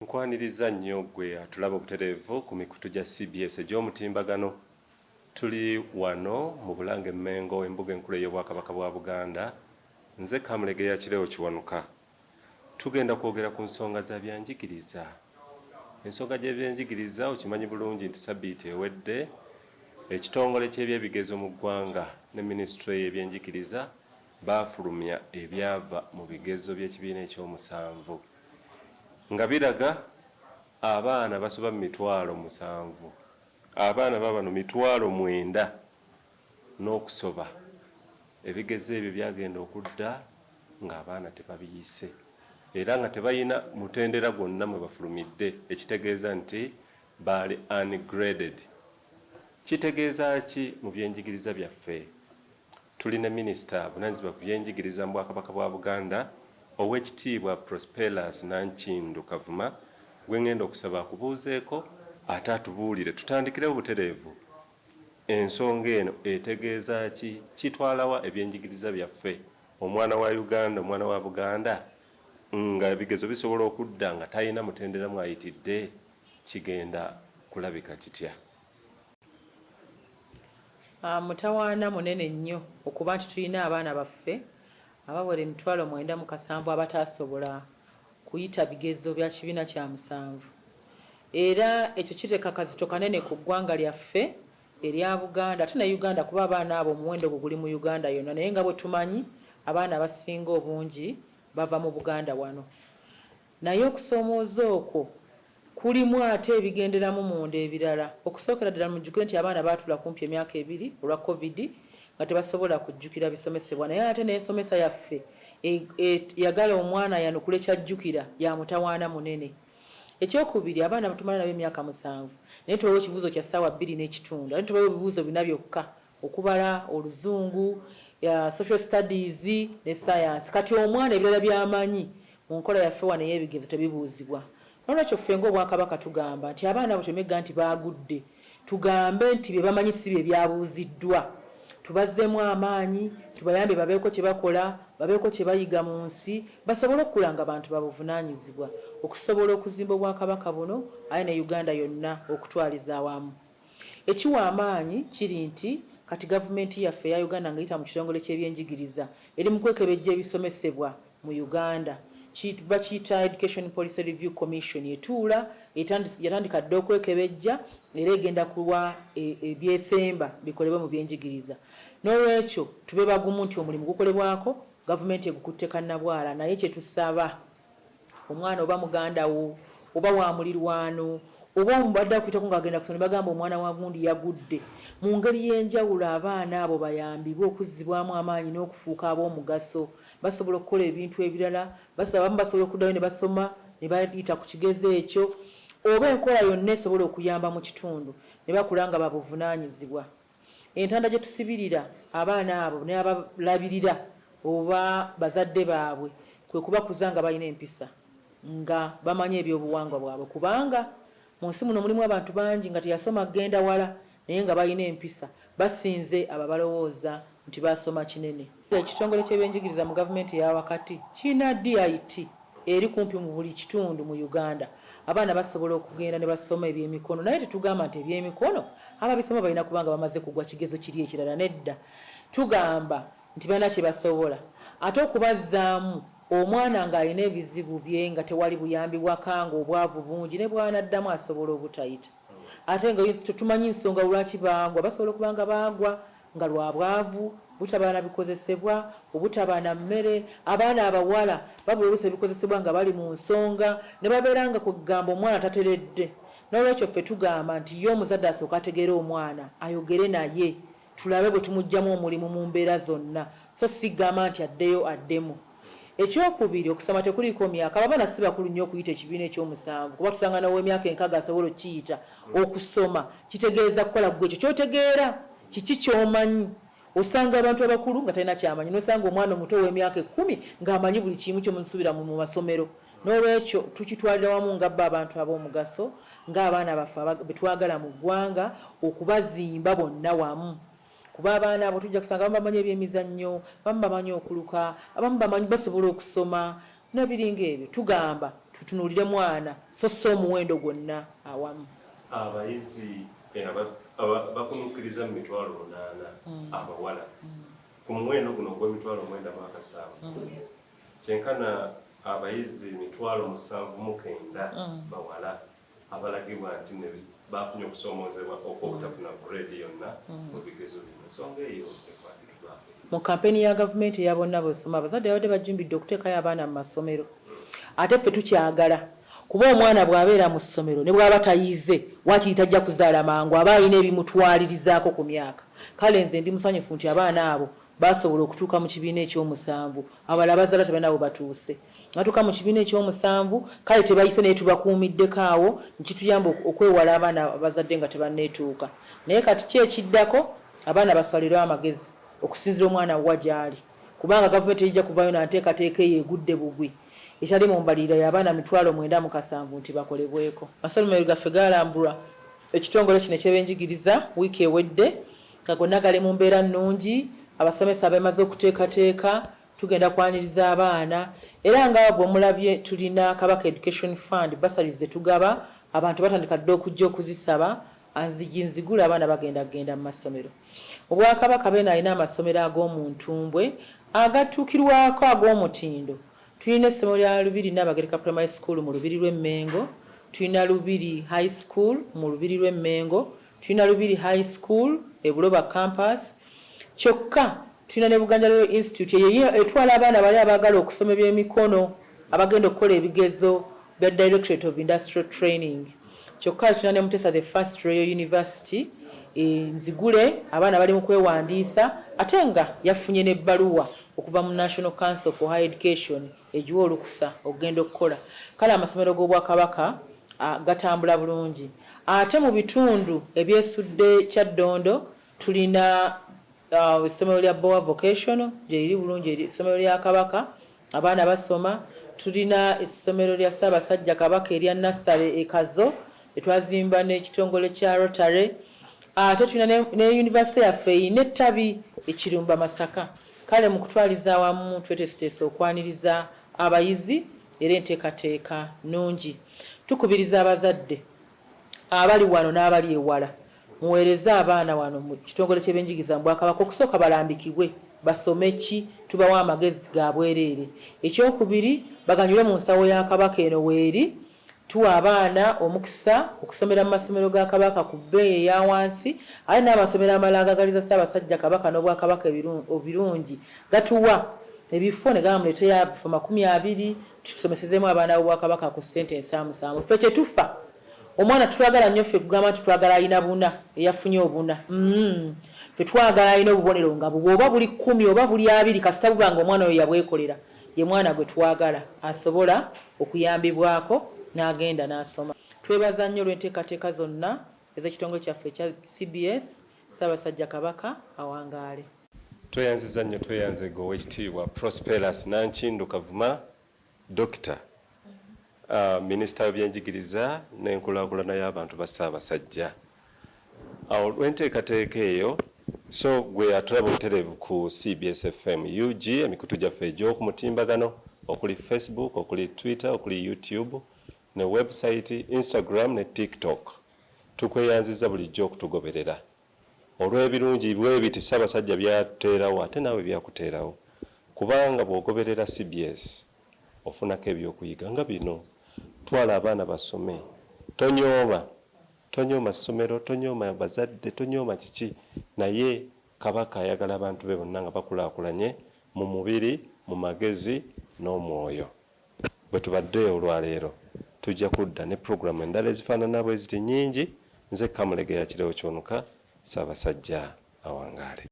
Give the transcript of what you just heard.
Nkwaniriza nnyo gwe atulaba obutereevu ku mikutu gya CBS egy'omutimbagano. Tuli wano mu Bulange Mmengo, embuga enkulu ey'Obwakabaka bwa Buganda. Nze Kamulegeya Kireewo Kiwanuka. Tugenda kwogera ku nsonga za byanjigiriza. Ensonga gy'ebyenjigiriza okimanyi bulungi nti sabbiiti ewedde ekitongole ky'ebyebigezo mu ggwanga ne minisitule y'ebyenjigiriza baafulumya ebyava mu bigezo by'ekibiina eky'omusanvu. Nga biraga abaana basoba mu 7,000, abaana babano 9,000 n'okusoba. Ebigezo ebyo byagenda okudda ng'abaana tebabiyise era nga tebayina mutendera gwonna mwe bafulumidde, ekitegeeza nti baali ungraded. Kitegeeza ki mu byenjigiriza byaffe? Tulina minisita avunaanyizibwa ku byenjigiriza mu Bwakabaka bwa Buganda, Oweekitiibwa Prosperous Nankindu Kavuma, gwe ngenda okusaba akubuuzeeko ate atubuulire tutandikirewo butereevu. Ensonga eno etegeeza ki? Kitwalawa ebyenjigiriza byaffe? Omwana wa Uganda, omwana wa Buganda nga ebigezo bisobola okudda nga talina mutendera mwayitidde, kigenda kulabika kitya? Mutawaana munene nnyo okuba nti tulina abaana baffe abawera 9,700 abatasobola kuyita bigezo bya kibiina kya musanvu. Era ekyo kireka kazito kanene ku ggwanga lyaffe erya Buganda, ate ne Uganda kuba abaana abo omuwendo guli mu Uganda yonna, naye nga bwe tumanyi abaana abasinga obungi bava mu Buganda wano. Naye okusoomooza okwo kulimu ate ebigenderamu munda ebirala. Okusookera ddala mujjukire nti abaana baatula kumpi emyaka 2 olwa COVID nga tebasobola kujjukira bisomesebwa, naye ate n'ensomesa yaffe yagala omwana yanukule kyajjukira ya mutawaana munene. Ekyokubiri, abaana batumala nabo emyaka 7 naye tubawo ekibuuzo kya ssaawa 2.5, naye tubawo ebibuuzo bina byokka: okubala, oluzungu, social studies ne science. Kati omwana ebirala by'amanyi mu nkola yaffe wano ey'ebigezo tebibuuzibwa. Nolwekyo ffe ng'Obwakabaka tugamba nti abaana abo temegga nti baagudde, tugambe nti bye bamanyi si bye byabuuziddwa. Tubazzeemu amaanyi, tubayambe babeeko kye bakola, babeeko kye bayiga mu nsi, basobole okukula nga bantu babuvunaanyizibwa, okusobola okuzimba Obwakabaka buno aye ne Uganda yonna okutwaliza awamu. Ekiwa amaanyi kiri nti kati gavumenti yaffe eya Uganda ng'eyita mu kitongole ky'ebyenjigiriza eri mu kwekebejja ebisomesebwa mu Uganda. Bakiyita Education Policy Review Commission etuula yatandika dda okwekebejja era egenda kuwa ebyesemba bikolebwe mu byenjigiriza. N'olwekyo tube bagumu nti omulimu gukolebwako, gavumenti egukutte kannabwala, naye kye tusaba omwana oba muganda wo oba wa mulirwano oba omubadde akuyitako ng'agenda kusoma bagamba omwana wa gundi yagudde, mu ngeri y'enjawulo abaana abo bayambibwe okuzzibwamu amaanyi n'okufuuka ab'omugaso, basobola okukola ebintu ebirala, basobola okuddayo ne basoma ne bayita ku kigezo ekyo, oba enkola yonna esobola okuyamba mu kitundu ne bakula nga babuvunaanyizibwa. Entanda gye tusibirira abaana abo ne abalabirira oba bazadde baabwe kwe kubakuza nga balina empisa, nga bamanyi ebyobuwangwa bwabwe, kubanga mu nsi muno mulimu abantu bangi nga teyasoma genda wala naye nga balina empisa, basinze abo balowooza nti basoma kinene. Ekitongole ky'ebyenjigiriza mu gavumenti eya wakati kirina DIT eri kumpi mu buli kitundu mu Uganda. Abaana basobola okugenda ne basoma ebyemikono, naye tetugamba nti ebyemikono ababisoma balina kubanga bamaze kugwa kigezo kiri ekirala, nedda. Tugamba nti balina kye basobola, ate okubazzaamu omwana ng'alina ebizibu bye nga tewali buyambi bwakanga obwavu bungi ne bwanaddamu asobola obutayita. Ate nga tumanyi nsonga lwaki bagwa, basobola okubanga bagwa nga lwa bwavu, butaba na bikozesebwa, obutaba na mmere. Abaana abawala babula oluusi ebikozesebwa nga bali mu nsonga ne babeera nga kugamba omwana tateredde. N'olwekyo ffe tugamba nti ye omuzadde asooka ategeere omwana, ayogere naye, tulabe bwe tumuggyamu omulimu mu mbeera zonna, so sigamba nti addeyo addemu. Ekyokubiri, okusoma tekuliiko myaka. Abaana si bakulu nnyo okuyita ekibiina eky'omusanvu, kuba tusanga nawo emyaka 6 asobola okiyita. Okusoma kitegeeza kukola gwe ekyo ky'otegeera, kiki ky'omanyi. Osanga abantu abakulu nga talina kyamanyi, n'osanga omwana omuto w'emyaka 10 ng'amanyi buli kimu kyomusubira mu masomero. N'olwekyo tukitwalira wamu nga bba abantu ab'omugaso, ng'abaana baffe betwagala mu ggwanga, okubazimba bonna wamu. kuba abaana abo tujja kusanga abamu bamanyi ebyemizannyo, abamu bamanyi okuluka, abamu bamanyi basobola okusoma n'ebiringa ebyo. Tugamba tutunuulire mwana so si omuwendo gwonna awamu. Abayizi bakunukkiriza mu mitwalo 8 abawala ku muwendo guno gw'emitwalo 97 kyenkana abayizi mitwalo 79 bawala abalagibwa nti bafunye okusoomozebwa okw'obutafuna grade yonna mu bigezo bino. Ensonga eyo ekwatiddwa mu kampeni ya gavumenti eya Bonna Bosoma abazadde babadde bajumbidde okuteekayo abaana mu masomero. Ate ffe tukyagala kuba omwana bw'abeera mu ssomero ne bw'aba tayize waakiri tajja kuzaala mangu aba alina ebimutwalirizaako ku myaka. Kale nze ndi musanyufu nti abaana abo basobola okutuuka mu kibiina ekyomusanvu, abalala bazaala tebalina bo batuuse. Batuuka mu kibiina ekyomusanvu kale tebayise naye tubakuumiddeko awo nkituyamba okwewala abaana bazadde nga tebanneetuuka. Naye kati ki ekiddako? Abaana basalirwe amagezi okusinzira omwana wa gy'ali, kubanga gavumenti ejja kuvaayo nanteekateeka eyo egudde bugwi etali mu mbalirira y'abaana mitwalo 97 nti bakolebweko. Amasomero gaffe galambulwa ekitongole kino ekyebenjigiriza wiiki ewedde nga gonna gali mu mbeera nnungi. Abasomesa bamaze okuteekateeka tugenda kwaniriza abaana era nga bwe mulabye tulina Kabaka Education Fund bursaries ze tugaba abantu batandika dde okujja okuzisaba anziginzigula abaana bagenda mu masomero. Obwakabaka beena alina amasomero ag'omu Ntumbwe agatuukirwako ag'omutindo. Tulina essomero lya Lubiri Nabagereka Primary School mu Lubiri lw'Emmengo, tulina Lubiri High School mu Lubiri lw'Emmengo, tulina Lubiri High School e Buloba Campus. Kyokka tulina ne Buganda Institute eyo etwala abaana bali abaagala okusoma ebyemikono abagenda okukola ebigezo bya Directorate of Industrial Training. Kyokka tulina ne Mutesa the First Royal University Nzigule abaana bali mu kwewandiisa ate nga yafunye n'ebbaluwa okuva mu National Council for Higher Education ejiwa olukusa okugenda okukola. Kale amasomero g'Obwakabaka gatambula bulungi. Ate mu bitundu ebyesudde Kyaddondo tulina essomero lya Boa Vocational gye liri bulungi, essomero lya Kabaka abaana basoma. Tulina essomero lya Ssaabasajja Kabaka erya Nassale Ekazo etwazimba n'ekitongole kya Rotary. Ate tulina ne University yaffe eyina ettabi Ekirumba Masaka. Kale mu kutwaliza awamu tweteeseteese okwaniriza abayizi era enteekateeka nnungi. Tukubiriza abazadde abali wano n'abali ewala muweereze abaana wano mu kitongole ky'ebyenjigiriza mu Bwakabaka okusooka balambikibwe basome ki tubawa amagezi ga bwereere. Ekyokubiri baganyule mu nsawo ya Kabaka eno weeri tuwa abaana omukisa okusomera mu masomero ga Kabaka ku bbeeyi eya wansi ate n'amasomero amalala agagaliza Ssaabasajja Kabaka n'Obwakabaka obirungi gatuwa ebifo ne gamuleetera ebifo 20 tusomesezeemu abaana b'Obwakabaka ku ssente ensaamusaamu. Ffe kye tufa omwana twagala nnyo ffe kugamba nti twagala alina buna eyafunye obuna. Ffe twagala alina obubonero nga oba buli 10 oba buli 2 kasita bubanga omwana oyo yabwekolera ye mwana gwe twagala asobola okuyambibwako n'agenda n'asoma. Twebaza nnyo olw'enteekateeka zonna ez'ekitongole kyaffe ekya CBS. Ssaabasajja Kabaka awangaale. Tweyanziza nnyo tweyanze gwe Oweekitiibwa Prosperous Nankindu Kavuma Dokita Minisita w'ebyenjigiriza n'enkulaakulana y'abantu ba Ssaabasajja. Awo lw'enteekateeka eyo so gwe atulaba obutereevu ku CBS FM UG emikutu gyaffe egy'okumutimbagano okuli Facebook okuli Twitter okuli YouTube ne website Instagram ne TikTok. Tukweyanziza bulijjo okutugoberera olw'ebirungi bwe biti Ssaabasajja byateerawo ate naawe byakuteerawo kubanga bw'ogoberera CBS ofunako ebyokuyiga nga bino. Twala abaana basome, tonyooma ssomero, tonyooma bazadde, tonyooma kiki, naye Kabaka ayagala abantu be bonna nga bakulaakulanye mu mubiri mu magezi n'omwoyo. Bwe tubadde olwaleero tujja kudda ne puroguramu endala ezifaanana bwe ziti nnyingi. Nze Kamulegeya Kireewo Kyonuka, Ssaabasajja awangaale.